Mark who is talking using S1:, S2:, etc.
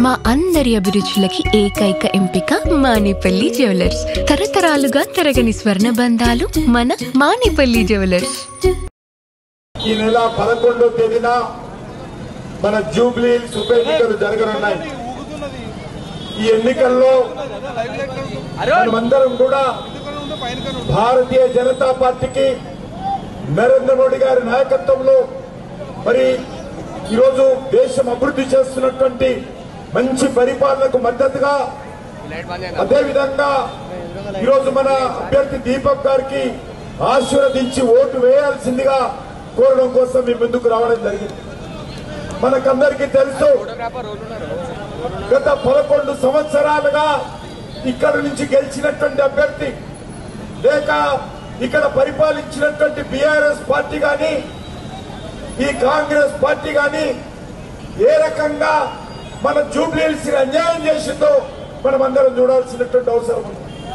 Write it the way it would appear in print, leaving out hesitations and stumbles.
S1: మా అందరి అభిరుచులకి ఏకైక ఎంపిక మానేపల్లి జ్యువెలర్స్. తరతరాలుగా తరగని స్వర్ణ బంధాలు మన మానేపల్లి జ్యువెలర్స్.
S2: ఈ నెల 11వ తేదీన మన జూబ్లీ ఉప ఎన్నికలు జరగనున్నాయి. ఈ ఎన్నికల్లో మనమందరం కూడా భారతీయ జనతా పార్టీకి నరేంద్ర మోడీ గారి నాయకత్వంలో మరి ఈరోజు దేశం అభివృద్ధి చేస్తున్నటువంటి మంచి పరిపాలనకు మద్దతుగా, అదేవిధంగా ఈరోజు మన అభ్యర్థి దీపక్ గారికి ఆశీర్వదించి ఓటు వేయాల్సిందిగా కోరడం కోసం మీ ముందుకు రావడం జరిగింది. మనకందరికీ తెలుసు, గత 11 సంవత్సరాలుగా ఇక్కడ నుంచి గెలిచినటువంటి అభ్యర్థి లేక ఇక్కడ పరిపాలించినటువంటి బీఆర్ఎస్ పార్టీ గాని ఈ కాంగ్రెస్ పార్టీ గాని ఏ రకంగా మన జూబ్లీ హిల్స్ అన్యాయం చేసిందో మనం అందరం చూడాల్సినటువంటి అవసరం ఉంది.